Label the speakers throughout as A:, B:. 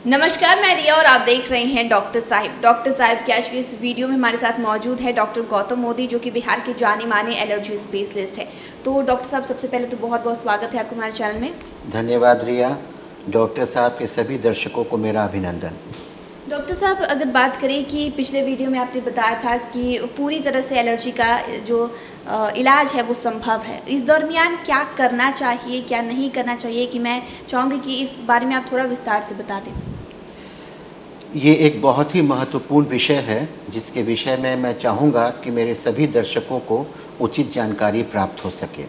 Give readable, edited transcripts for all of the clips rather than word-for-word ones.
A: नमस्कार, मैं रिया और आप देख रहे हैं डॉक्टर साहिब। डॉक्टर साहिब की आज की इस वीडियो में हमारे साथ मौजूद है डॉक्टर गौतम मोदी, जो कि बिहार के जाने माने एलर्जी स्पेशलिस्ट है। तो डॉक्टर साहब, सबसे पहले तो बहुत बहुत स्वागत है आपको हमारे चैनल में।
B: धन्यवाद रिया। डॉक्टर साहब के सभी दर्शकों को मेरा अभिनंदन।
A: डॉक्टर साहब, अगर बात करें कि पिछले वीडियो में आपने बताया था कि पूरी तरह से एलर्जी का जो इलाज है वो संभव है, इस दरमियान क्या करना चाहिए, क्या नहीं करना चाहिए, कि मैं चाहूँगी कि इस बारे में आप थोड़ा विस्तार से बता दें।
B: ये एक बहुत ही महत्वपूर्ण विषय है जिसके विषय में मैं चाहूँगा कि मेरे सभी दर्शकों को उचित जानकारी प्राप्त हो सके।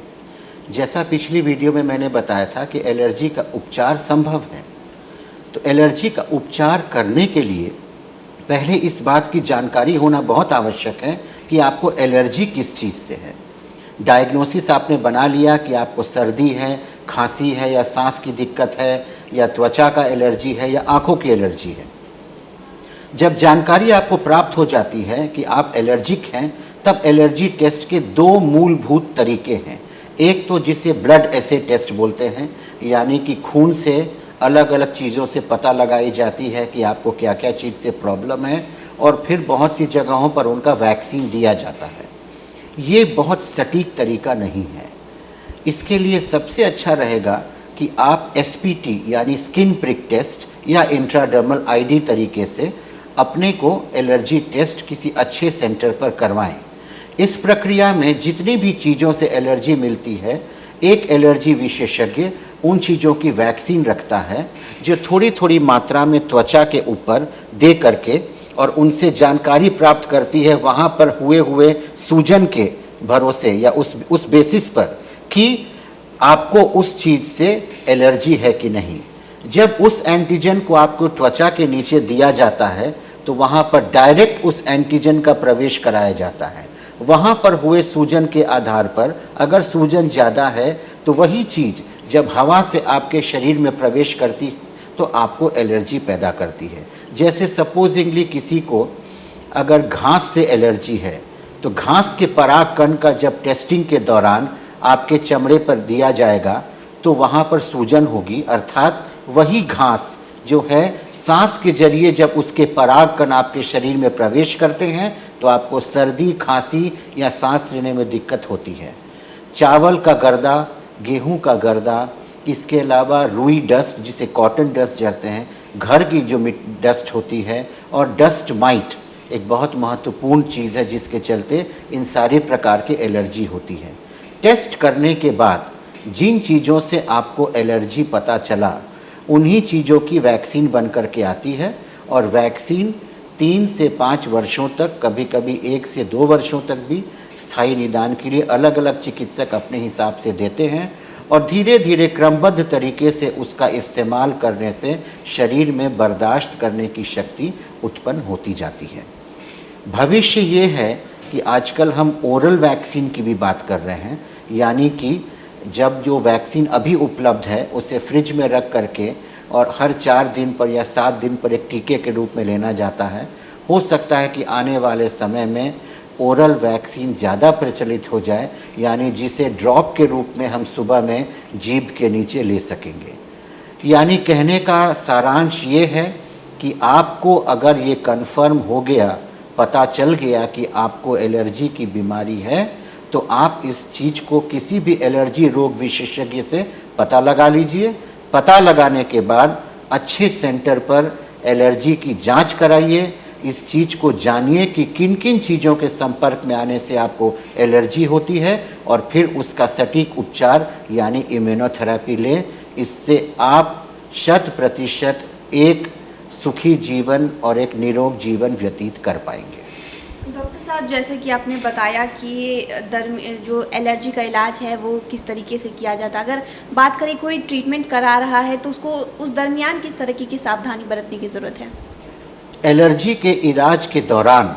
B: जैसा पिछली वीडियो में मैंने बताया था कि एलर्जी का उपचार संभव है, तो एलर्जी का उपचार करने के लिए पहले इस बात की जानकारी होना बहुत आवश्यक है कि आपको एलर्जी किस चीज़ से है। डायग्नोसिस आपने बना लिया कि आपको सर्दी है, खांसी है, या सांस की दिक्कत है, या त्वचा का एलर्जी है, या आँखों की एलर्जी है। जब जानकारी आपको प्राप्त हो जाती है कि आप एलर्जिक हैं, तब एलर्जी टेस्ट के दो मूलभूत तरीके हैं। एक तो जिसे ब्लड एसे टेस्ट बोलते हैं, यानी कि खून से अलग अलग चीज़ों से पता लगाई जाती है कि आपको क्या क्या चीज़ से प्रॉब्लम है, और फिर बहुत सी जगहों पर उनका वैक्सीन दिया जाता है। ये बहुत सटीक तरीका नहीं है। इसके लिए सबसे अच्छा रहेगा कि आप एसपीटी यानी स्किन प्रिक टेस्ट या इंट्राडर्मल आईडी तरीके से अपने को एलर्जी टेस्ट किसी अच्छे सेंटर पर करवाएं। इस प्रक्रिया में जितनी भी चीज़ों से एलर्जी मिलती है, एक एलर्जी विशेषज्ञ उन चीज़ों की वैक्सीन रखता है जो थोड़ी थोड़ी मात्रा में त्वचा के ऊपर दे करके और उनसे जानकारी प्राप्त करती है वहाँ पर हुए सूजन के भरोसे या उस बेसिस पर कि आपको उस चीज़ से एलर्जी है कि नहीं। जब उस एंटीजन को आपको त्वचा के नीचे दिया जाता है तो वहाँ पर डायरेक्ट उस एंटीजन का प्रवेश कराया जाता है। वहाँ पर हुए सूजन के आधार पर अगर सूजन ज़्यादा है तो वही चीज़ जब हवा से आपके शरीर में प्रवेश करती तो आपको एलर्जी पैदा करती है। जैसे सपोजिंगली किसी को अगर घास से एलर्जी है, तो घास के पराग कण का जब टेस्टिंग के दौरान आपके चमड़े पर दिया जाएगा तो वहाँ पर सूजन होगी, अर्थात वही घास जो है सांस के जरिए जब उसके पराग कण आपके शरीर में प्रवेश करते हैं तो आपको सर्दी, खांसी या सांस लेने में दिक्कत होती है। चावल का गर्दा, गेहूं का गर्दा, इसके अलावा रुई डस्ट जिसे कॉटन डस्ट कहते हैं, घर की जो डस्ट होती है, और डस्ट माइट एक बहुत महत्वपूर्ण चीज़ है जिसके चलते इन सारे प्रकार के एलर्जी होती है। टेस्ट करने के बाद जिन चीज़ों से आपको एलर्जी पता चला उन्हीं चीज़ों की वैक्सीन बन कर के आती है, और वैक्सीन 3 से 5 वर्षों तक, कभी कभी 1 से 2 वर्षों तक भी स्थायी निदान के लिए अलग अलग चिकित्सक अपने हिसाब से देते हैं, और धीरे धीरे क्रमबद्ध तरीके से उसका इस्तेमाल करने से शरीर में बर्दाश्त करने की शक्ति उत्पन्न होती जाती है। भविष्य ये है कि आजकल हम ओरल वैक्सीन की भी बात कर रहे हैं, यानी कि जब जो वैक्सीन अभी उपलब्ध है उसे फ्रिज में रख करके और हर 4 दिन पर या 7 दिन पर एक टीके के रूप में लेना जाता है। हो सकता है कि आने वाले समय में ओरल वैक्सीन ज़्यादा प्रचलित हो जाए, यानी जिसे ड्रॉप के रूप में हम सुबह में जीभ के नीचे ले सकेंगे। यानी कहने का सारांश ये है कि आपको अगर ये कन्फर्म हो गया, पता चल गया कि आपको एलर्जी की बीमारी है, तो आप इस चीज़ को किसी भी एलर्जी रोग विशेषज्ञ से पता लगा लीजिए। पता लगाने के बाद अच्छे सेंटर पर एलर्जी की जांच कराइए। इस चीज़ को जानिए कि किन किन चीज़ों के संपर्क में आने से आपको एलर्जी होती है, और फिर उसका सटीक उपचार यानी इम्यूनोथेरेपी लें। इससे आप 100% एक सुखी जीवन और एक निरोग जीवन व्यतीत कर पाएंगे।
A: डॉक्टर साहब, जैसे कि आपने बताया कि जो एलर्जी का इलाज है वो किस तरीके से किया जाता है, अगर बात करें कोई ट्रीटमेंट करा रहा है तो उसको उस दरमियान किस तरीके की सावधानी बरतने की ज़रूरत है?
B: एलर्जी के इलाज के दौरान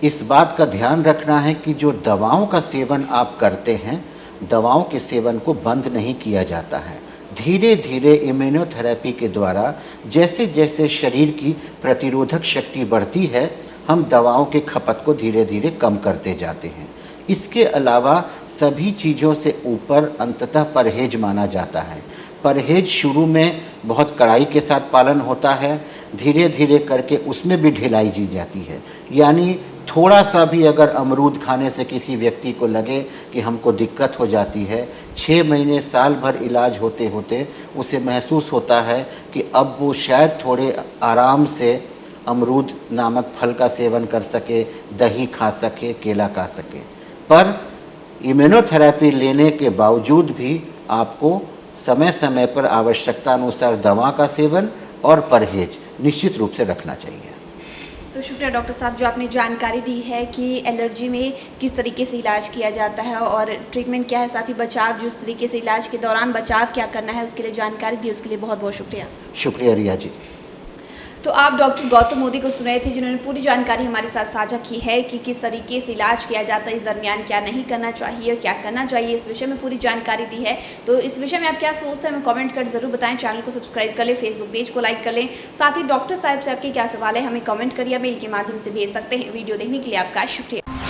B: इस बात का ध्यान रखना है कि जो दवाओं का सेवन आप करते हैं, दवाओं के सेवन को बंद नहीं किया जाता है। धीरे धीरे इम्यूनोथेरेपी के द्वारा जैसे जैसे शरीर की प्रतिरोधक शक्ति बढ़ती है, हम दवाओं के खपत को धीरे धीरे कम करते जाते हैं। इसके अलावा सभी चीज़ों से ऊपर अंततः परहेज माना जाता है। परहेज शुरू में बहुत कड़ाई के साथ पालन होता है, धीरे धीरे करके उसमें भी ढिलाई दी जाती है। यानी थोड़ा सा भी अगर अमरूद खाने से किसी व्यक्ति को लगे कि हमको दिक्कत हो जाती है, 6 महीने साल भर इलाज होते होते उसे महसूस होता है कि अब वो शायद थोड़े आराम से अमरूद नामक फल का सेवन कर सके, दही खा सके, केला खा सके। पर इम्यूनोथेरेपी लेने के बावजूद भी आपको समय समय पर आवश्यकता अनुसार दवा का सेवन और परहेज निश्चित रूप से रखना चाहिए।
A: तो शुक्रिया डॉक्टर साहब, जो आपने जानकारी दी है कि एलर्जी में किस तरीके से इलाज किया जाता है और ट्रीटमेंट क्या है, साथ ही बचाव, जो उस तरीके से इलाज के दौरान बचाव क्या करना है, उसके लिए जानकारी दी, उसके लिए बहुत बहुत शुक्रिया।
B: शुक्रिया रिया जी।
A: तो आप डॉक्टर गौतम मोदी को सुन रहे थे, जिन्होंने पूरी जानकारी हमारे साथ साझा की है कि किस तरीके से इलाज किया जाता है, इस दरमियान क्या नहीं करना चाहिए और क्या करना चाहिए, इस विषय में पूरी जानकारी दी है। तो इस विषय में आप क्या सोचते हैं, हमें कमेंट कर ज़रूर बताएं। चैनल को सब्सक्राइब कर लें, फेसबुक पेज को लाइक कर लें। साथ ही डॉक्टर साहब से आपके क्या सवाल है, हमें कमेंट करिए, मेल के माध्यम से भेज सकते हैं। वीडियो देखने के लिए आपका शुक्रिया।